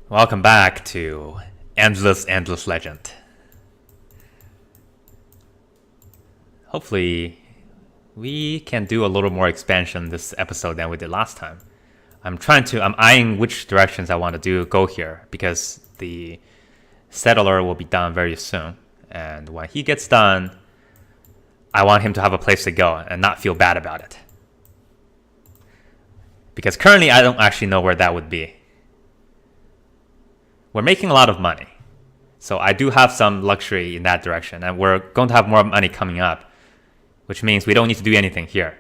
Welcome back to Endless Legend. Hopefully, we can do a little more expansion this episode than we did last time. I'm eyeing which directions I want to go here because the settler will be done very soon. And when he gets done, I want him to have a place to go and not feel bad about it. Because currently, I don't actually know where that would be. We're making a lot of money. So I do have some luxury in that direction. And we're going to have more money coming up, which means we don't need to do anything here.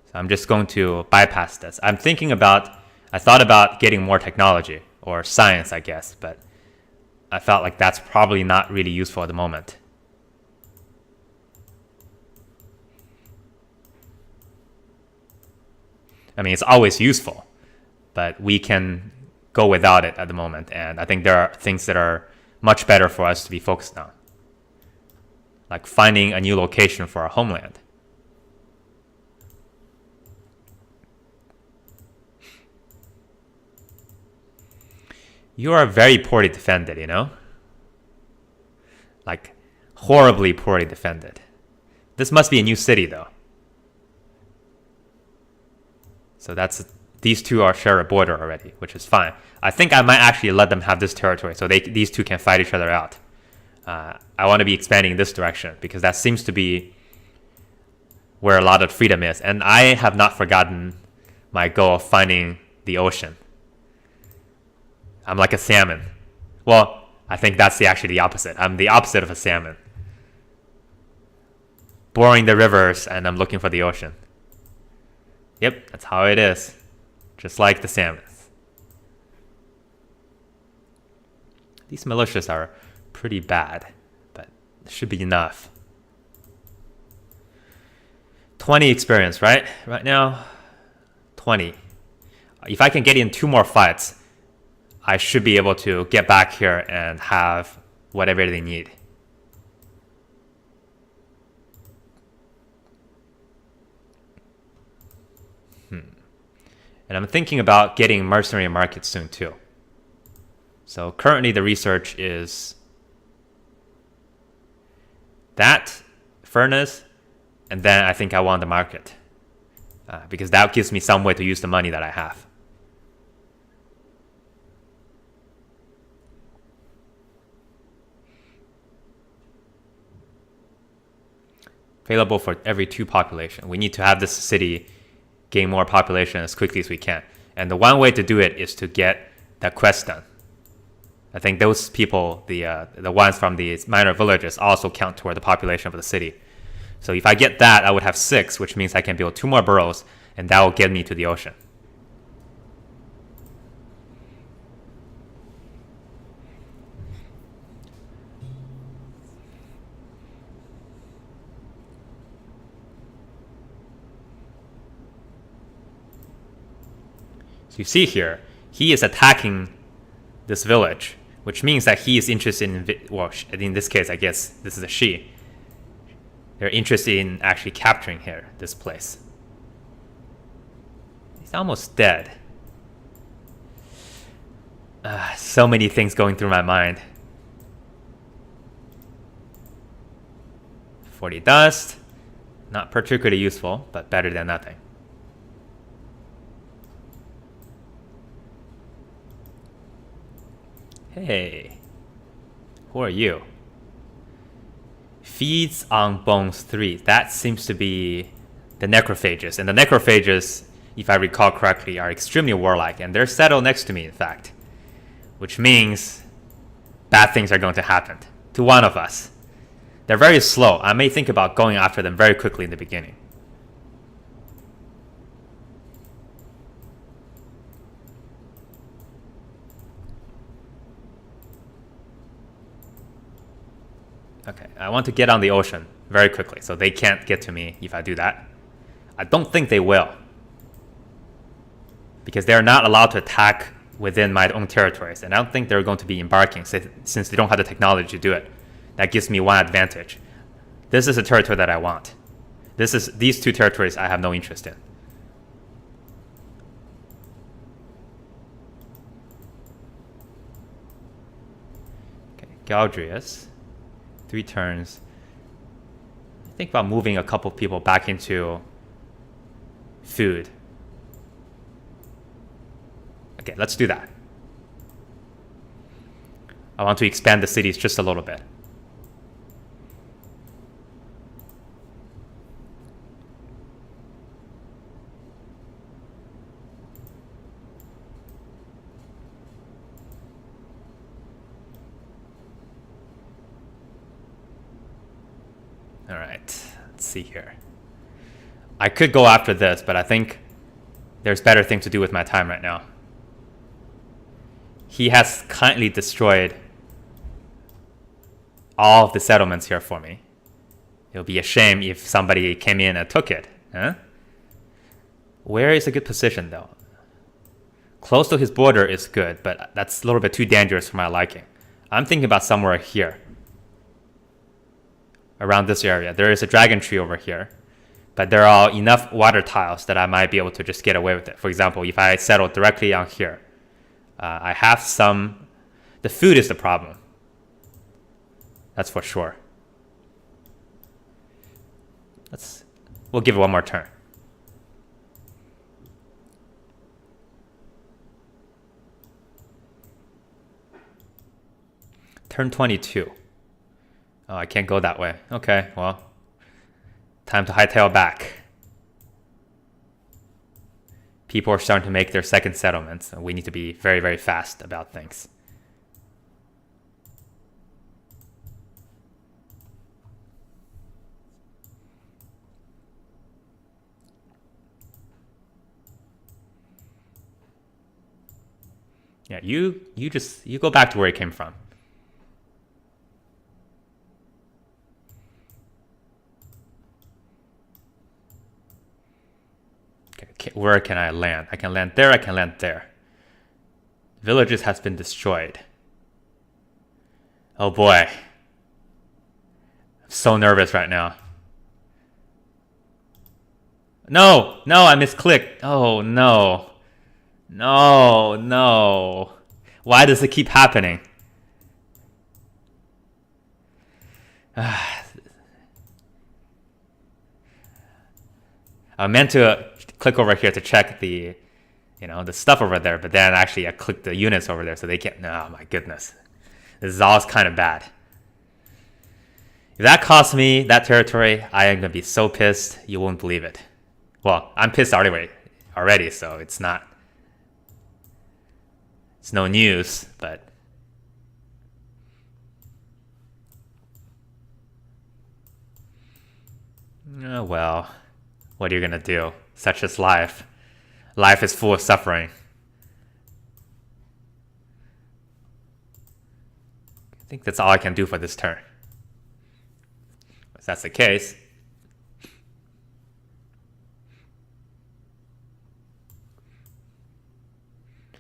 So I'm just going to bypass this. I thought about getting more technology or science, I guess, but I felt like that's probably not really useful at the moment. I mean, it's always useful, but we can go without it at the moment. And I think there are things that are much better for us to be focused on, like finding a new location for our homeland. You are very poorly defended, you know? Like, horribly poorly defended. This must be a new city, though. So these two share a border already, which is fine. I think I might actually let them have this territory so these two can fight each other out. I want to be expanding in this direction because that seems to be where a lot of freedom is. And I have not forgotten my goal of finding the ocean. I'm like a salmon. Well, I think that's actually the opposite. I'm the opposite of a salmon. Boring the rivers and I'm looking for the ocean. Yep, that's how it is. Just like the salmons. These militias are pretty bad, but it should be enough. 20 experience, right? Right now, 20. If I can get in 2 more fights, I should be able to get back here and have whatever they need. And I'm thinking about getting mercenary markets soon too. So currently the research is that furnace, and then I think I want the market because that gives me some way to use the money that I have. Available for every 2 population. We need to have this city gain more population as quickly as we can. And the one way to do it is to get that quest done. I think those people, the ones from the minor villages, also count toward the population of the city. So if I get that, I would have 6, which means I can build 2 more boroughs, and that will get me to the ocean. So you see here, he is attacking this village, which means that he is interested in this case, I guess this is a she. They're interested in actually capturing this place. He's almost dead. So many things going through my mind. 40 dust, not particularly useful, but better than nothing. Hey, who are you? Feeds on bones 3. That seems to be the necrophages. And the necrophages, if I recall correctly, are extremely warlike. And they're settled next to me, in fact. Which means bad things are going to happen to one of us. They're very slow. I may think about going after them very quickly in the beginning. Okay, I want to get on the ocean very quickly, so they can't get to me if I do that. I don't think they will, because they're not allowed to attack within my own territories, and I don't think they're going to be embarking since they don't have the technology to do it. That gives me one advantage. This is a territory that I want. These 2 territories I have no interest in. Galdrius. 3 turns. Think about moving a couple people back into food. Okay, let's do that. I want to expand the cities just a little bit. All right, let's see here. I could go after this, but I think there's better things to do with my time right now. He has kindly destroyed all of the settlements here for me. It would be a shame if somebody came in and took it. Huh? Where is a good position, though? Close to his border is good, but that's a little bit too dangerous for my liking. I'm thinking about somewhere here. Around this area. There is a dragon tree over here, but there are enough water tiles that I might be able to just get away with it. For example, if I settle directly on here, I have some... The food is the problem. That's for sure. We'll give it one more turn. Turn 22. Oh, I can't go that way. Okay, well, time to hightail back. People are starting to make their second settlements, and we need to be very, very fast about things. Yeah, you go back to where you came from. Where can I land? I can land there, I can land there. Villages has been destroyed. Oh boy. I'm so nervous right now. No, I misclicked. Oh no. No. Why does it keep happening? I meant to click over here to check the stuff over there, but then actually I clicked the units over there so they can't. Oh my goodness. This is all kind of bad. If that costs me that territory, I am going to be so pissed, you won't believe it. Well, I'm pissed already, so it's no news, but... Oh well, what are you going to do? Such is life. Life is full of suffering. I think that's all I can do for this turn. If that's the case,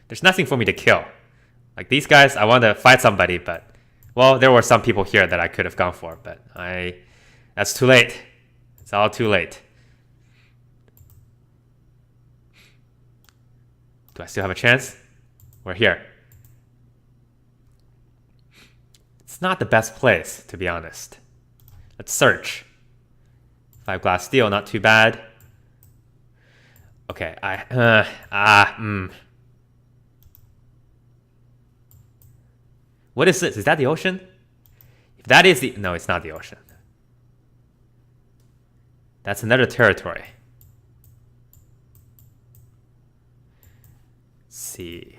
there's nothing for me to kill. Like these guys, I want to fight somebody, but well, there were some people here that I could have gone for, but that's too late. It's all too late. Do I still have a chance? We're here. It's not the best place, to be honest. Let's search. 5 glass steel, not too bad. Okay, What is this? Is that the ocean? If that is the... No, it's not the ocean. That's another territory. Let's see.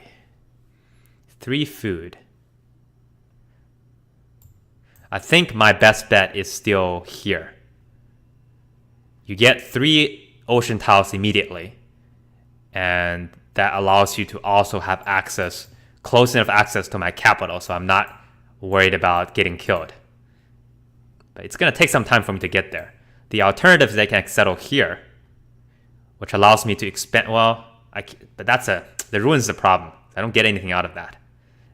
3 food. I think my best bet is still here. You get 3 ocean tiles immediately, and that allows you to also have access, close enough access to my capital, so I'm not worried about getting killed. But it's going to take some time for me to get there. The alternative is I can settle here, which allows me to expand. Well, but the ruins is a problem. I don't get anything out of that.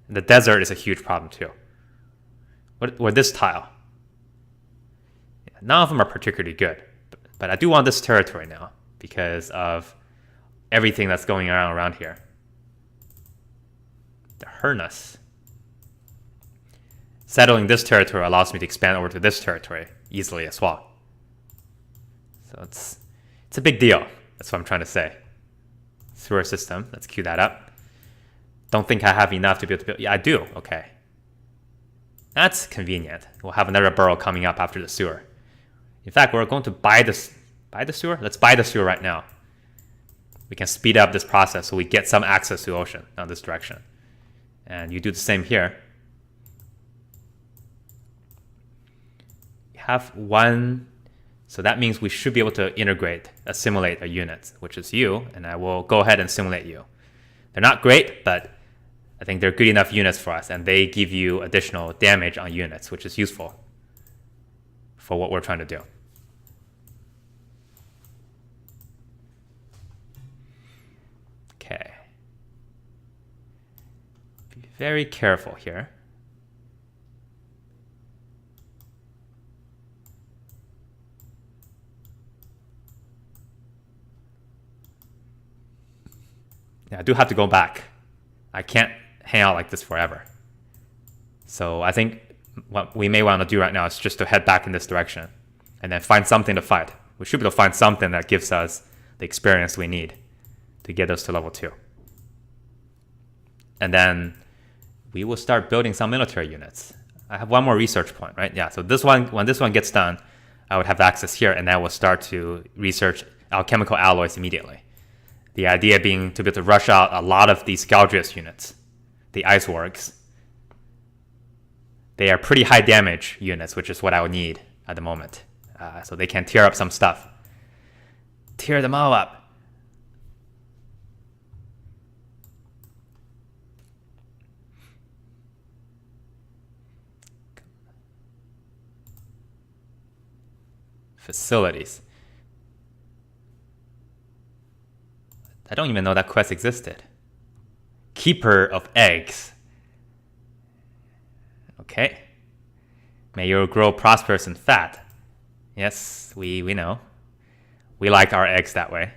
And the desert is a huge problem too. Or this tile. None of them are particularly good. But I do want this territory now because of everything that's going on around here. The Hernus. settling this territory allows me to expand over to this territory easily as well. So it's a big deal. That's what I'm trying to say. Sewer system. Let's queue that up. Don't think I have enough to be able to build. Yeah, I do. Okay. That's convenient. We'll have another borough coming up after the sewer. In fact, we're going to buy the sewer. Let's buy the sewer right now. We can speed up this process so we get some access to ocean on this direction. And you do the same here. You have one, so that means we should be able to assimilate a unit, which is you, and I will go ahead and simulate you. They're not great, but I think they're good enough units for us, and they give you additional damage on units, which is useful for what we're trying to do. Okay. Be very careful here. Yeah, I do have to go back. I can't hang out like this forever. So I think what we may want to do right now is just to head back in this direction and then find something to fight. We should be able to find something that gives us the experience we need to get us to level 2. And then we will start building some military units. I have one more research point, right? Yeah, so this one, when this one gets done, I would have access here, and then we'll start to research alchemical alloys immediately. The idea being to be able to rush out a lot of these Galdrius units, the ice works. They are pretty high damage units, which is what I would need at the moment. So they can tear up some stuff. Tear them all up. Facilities. I don't even know that quest existed. Keeper of eggs. Okay. May you grow prosperous and fat. Yes, we know. We like our eggs that way.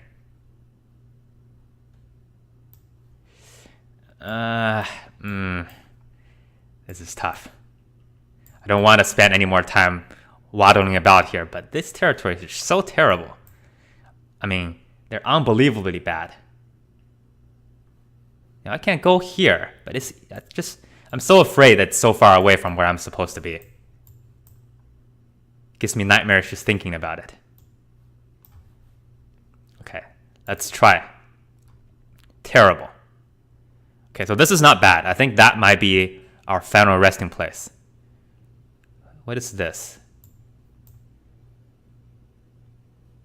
This is tough. I don't want to spend any more time waddling about here, but this territory is so terrible. I mean, they're unbelievably bad. You know, I can't go here, but I'm so afraid that it's so far away from where I'm supposed to be. It gives me nightmares just thinking about it. Okay, let's try. Terrible. Okay, so this is not bad. I think that might be our final resting place. What is this?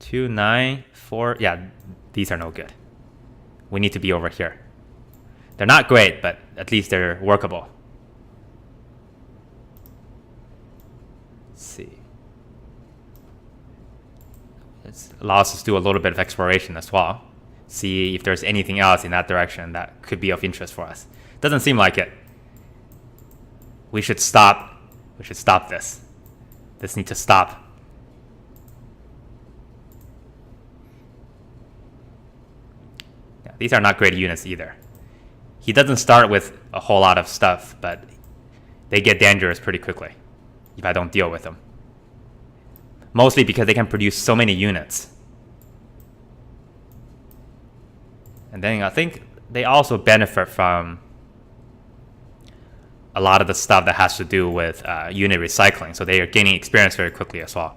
2, 9, 4. Yeah, these are no good. We need to be over here. They're not great, but at least they're workable. Let's see. This allows us to do a little bit of exploration as well. See if there's anything else in that direction that could be of interest for us. Doesn't seem like it. We should stop. We should stop this. This needs to stop. Yeah, these are not great units either. He doesn't start with a whole lot of stuff, but they get dangerous pretty quickly if I don't deal with them. Mostly because they can produce so many units. And then I think they also benefit from a lot of the stuff that has to do with unit recycling. So they are gaining experience very quickly as well.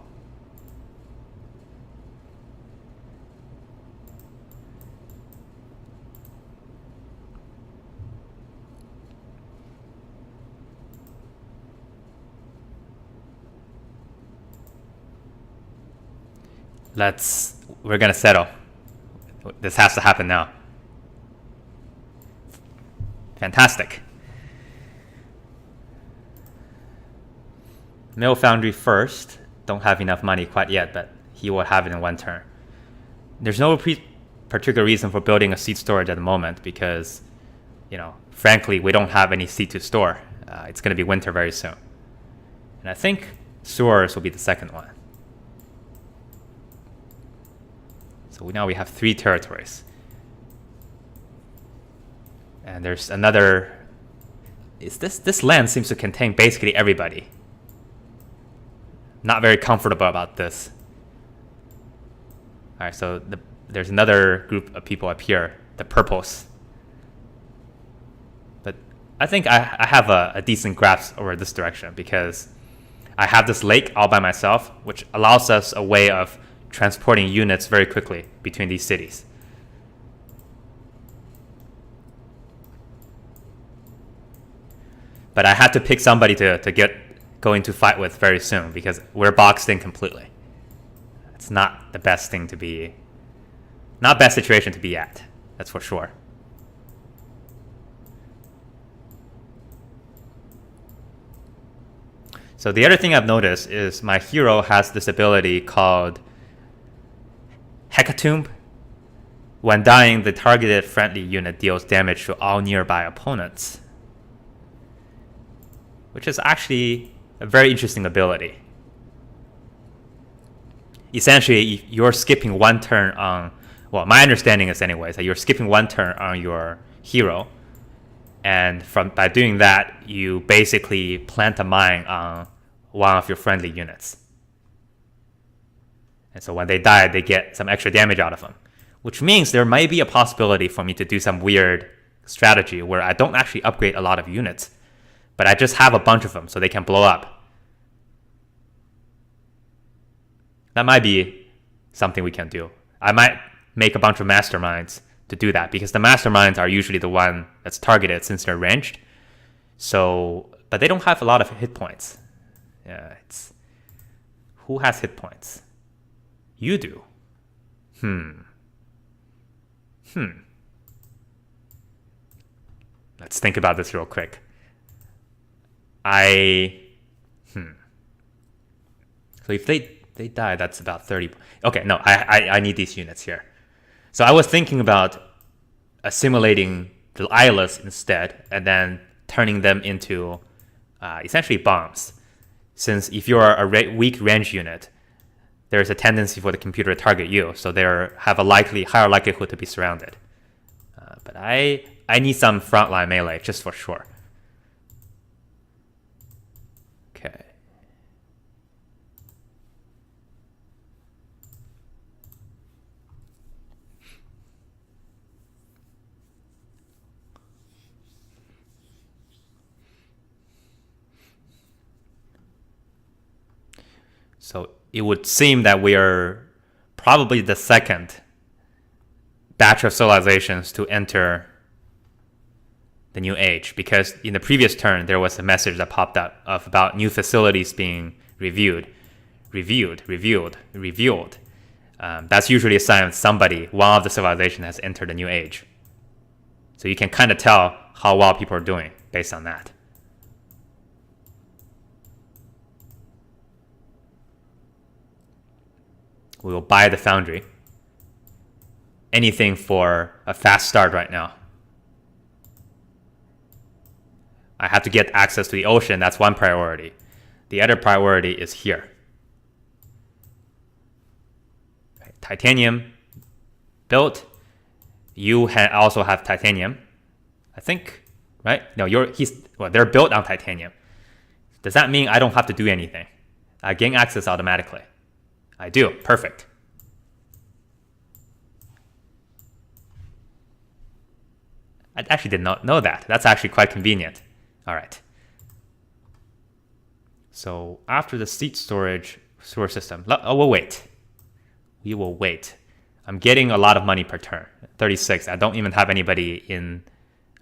We're gonna settle. This has to happen now. Fantastic. Mill Foundry first. Don't have enough money quite yet, but he will have it in one turn. There's no particular reason for building a seed storage at the moment because, frankly, we don't have any seed to store. It's gonna be winter very soon. And I think sewers will be the second one. So now we have 3 territories. And there's another is this land seems to contain basically everybody. Not very comfortable about this. Alright, so there's another group of people up here, the purples. But I think I have a decent grasp over this direction because I have this lake all by myself, which allows us a way of transporting units very quickly between these cities. But I had to pick somebody to get going to fight with very soon because we're boxed in completely. It's not the best thing to be, not best situation to be at, that's for sure. So the other thing I've noticed is my hero has this ability called Hecatomb. When dying, the targeted friendly unit deals damage to all nearby opponents, which is actually a very interesting ability. Essentially, you're skipping one turn on, well, my understanding is anyways, that you're skipping one turn on your hero, and by doing that, you basically plant a mine on one of your friendly units. And so when they die, they get some extra damage out of them, which means there might be a possibility for me to do some weird strategy where I don't actually upgrade a lot of units, but I just have a bunch of them so they can blow up. That might be something we can do. I might make a bunch of masterminds to do that because the masterminds are usually the one that's targeted since they're ranged. So, but they don't have a lot of hit points. Yeah, it's who has hit points? You do. Let's think about this real quick. So if they die, that's about 30. Okay, no, I need these units here. So I was thinking about assimilating the eyeless instead and then turning them into essentially bombs. Since if you're a weak range unit, there's a tendency for the computer to target you, so they have a higher likelihood to be surrounded. But I need some frontline melee just for sure. Okay. So it would seem that we are probably the second batch of civilizations to enter the new age, because in the previous turn there was a message that popped up about new facilities being reviewed. That's usually a sign of one of the civilization has entered a new age. So you can kind of tell how well people are doing based on that. We will buy the foundry. Anything for a fast start right now. I have to get access to the ocean. That's one priority. The other priority is here. Right. Titanium built. You also have titanium, I think, right? No, they're built on titanium. Does that mean I don't have to do anything? I gain access automatically. I do. Perfect. I actually did not know that. That's actually quite convenient. All right. So after the seed storage sewer system, we'll wait. We will wait. I'm getting a lot of money per turn. 36. I don't even have anybody in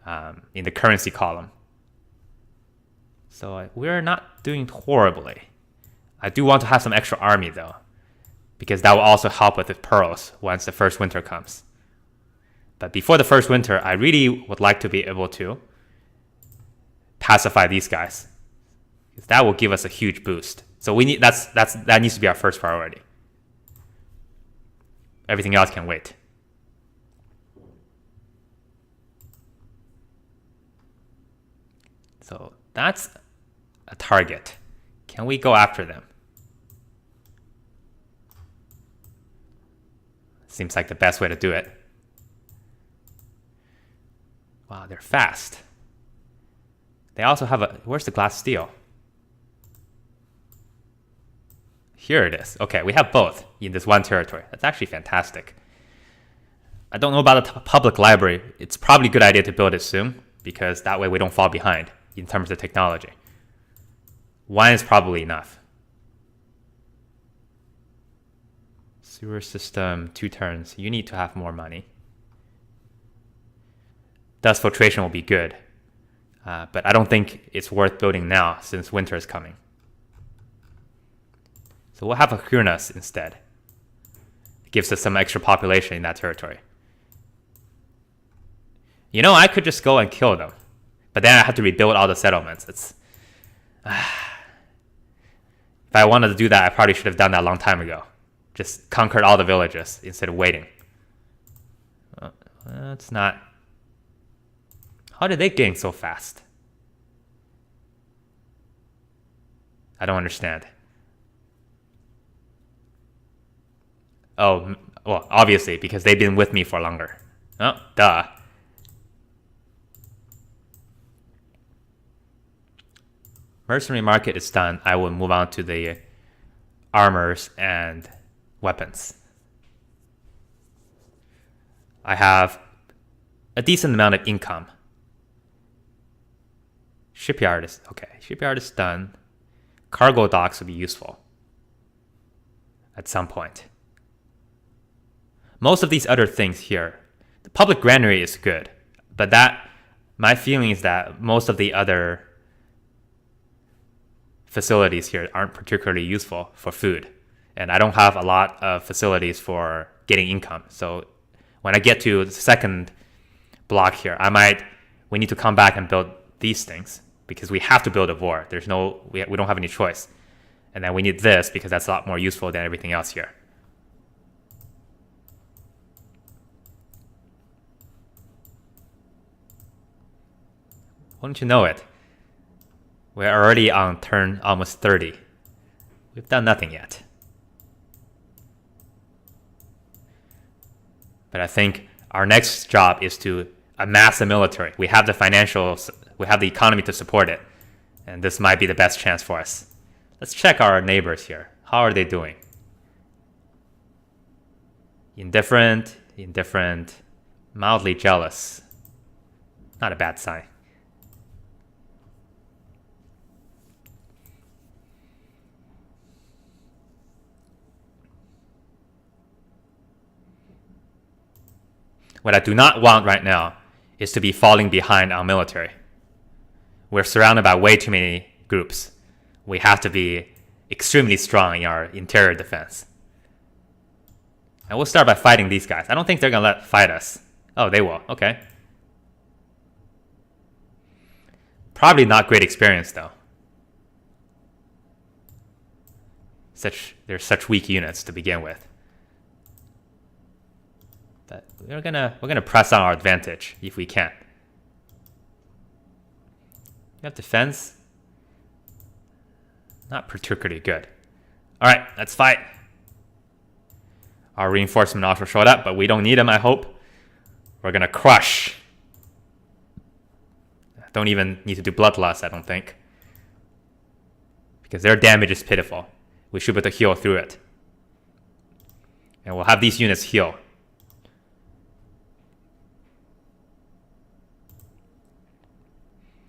the currency column. So we're not doing horribly. I do want to have some extra army though, because that will also help with the pearls once the first winter comes. But before the first winter, I really would like to be able to pacify these guys, because that will give us a huge boost. So that needs to be our first priority. Everything else can wait. So that's a target. Can we go after them? Seems like the best way to do it. Wow, they're fast. They also have a... Where's the glass steel? Here it is. Okay, we have both in this one territory. That's actually fantastic. I don't know about the public library. It's probably a good idea to build it soon, because that way we don't fall behind in terms of technology. One is probably enough. Sewer system, 2 turns. You need to have more money. Dust filtration will be good. But I don't think it's worth building now since winter is coming. So we'll have a Hurnas instead. It gives us some extra population in that territory. You know, I could just go and kill them. But then I have to rebuild all the settlements. It's... If I wanted to do that, I probably should have done that a long time ago. Just conquered all the villages instead of waiting. It's not... How did they gain so fast? I don't understand. Oh, well, obviously, because they've been with me for longer. Oh, duh. Mercenary market is done. I will move on to the armors and weapons. I have a decent amount of income. Shipyard is... Okay, shipyard is done. Cargo docks would be useful at some point. Most of these other things here, the public granary is good, but that... My feeling is that most of the other facilities here aren't particularly useful for food. And I don't have a lot of facilities for getting income. So when I get to the second block here, we need to come back and build these things because we have to build a war. We don't have any choice. And then we need this because that's a lot more useful than everything else here. Wouldn't you know it? We're already on turn almost 30. We've done nothing yet. But I think our next job is to amass a military. We have the financials, we have the economy to support it. And this might be the best chance for us. Let's check our neighbors here. How are they doing? Indifferent, mildly jealous. Not a bad sign. What I do not want right now is to be falling behind our military. We're surrounded by way too many groups. We have to be extremely strong in our interior defense. And we'll start by fighting these guys. I don't think they're going to fight us. Oh, they will. Okay. Probably not great experience, though. They're such weak units to begin with. But we're gonna press on our advantage if we can. You have defense. Not particularly good. All right, let's fight. Our reinforcement also showed up, but we don't need them, I hope. We're gonna crush. Don't even need to do bloodlust, I don't think. Because their damage is pitiful. We should be able to heal through it. And we'll have these units heal.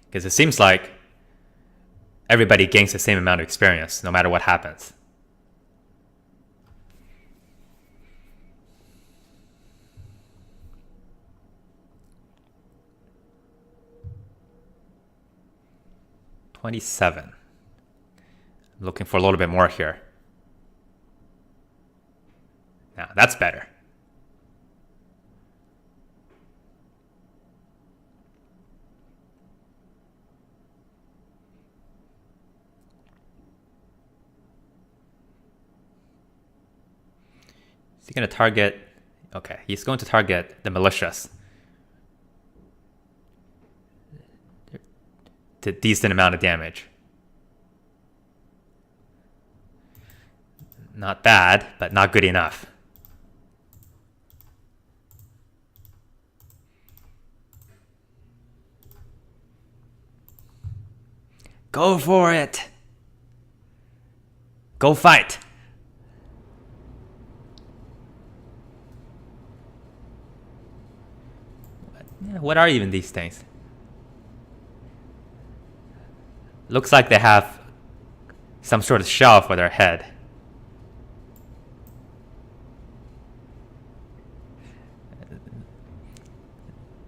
Because it seems like everybody gains the same amount of experience, no matter what happens. $27. I'm looking for a little bit more here. Now, that's better. Is he going to target... Okay, he's going to target the militias. To a decent amount of damage. Not bad, but not good enough. Go for it. Go fight. What are even these things? Looks like they have some sort of shell for their head.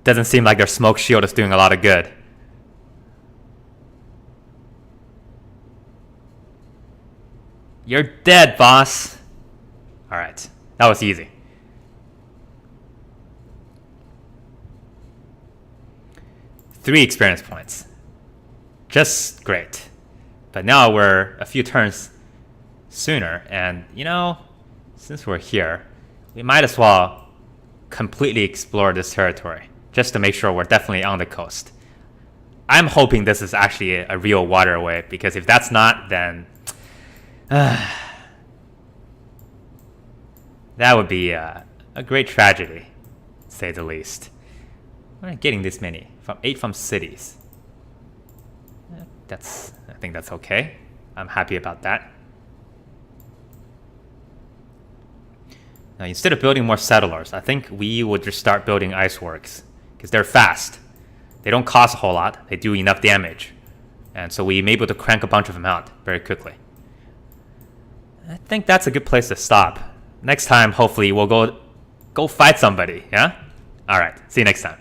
Doesn't seem like their smoke shield is doing a lot of good. You're dead, boss. Alright, that was easy. Three experience points. Just great. But now we're a few turns sooner, and since we're here, we might as well completely explore this territory, just to make sure we're definitely on the coast. I'm hoping this is actually a real waterway, because if that's not, then that would be a great tragedy, to say the least. We're not getting this many. 8 from cities. I think that's okay. I'm happy about that. Now, instead of building more settlers, I think we would just start building iceworks, because they're fast. They don't cost a whole lot. They do enough damage. And so we may be able to crank a bunch of them out very quickly. I think that's a good place to stop. Next time, hopefully, we'll go fight somebody, yeah? Alright, see you next time.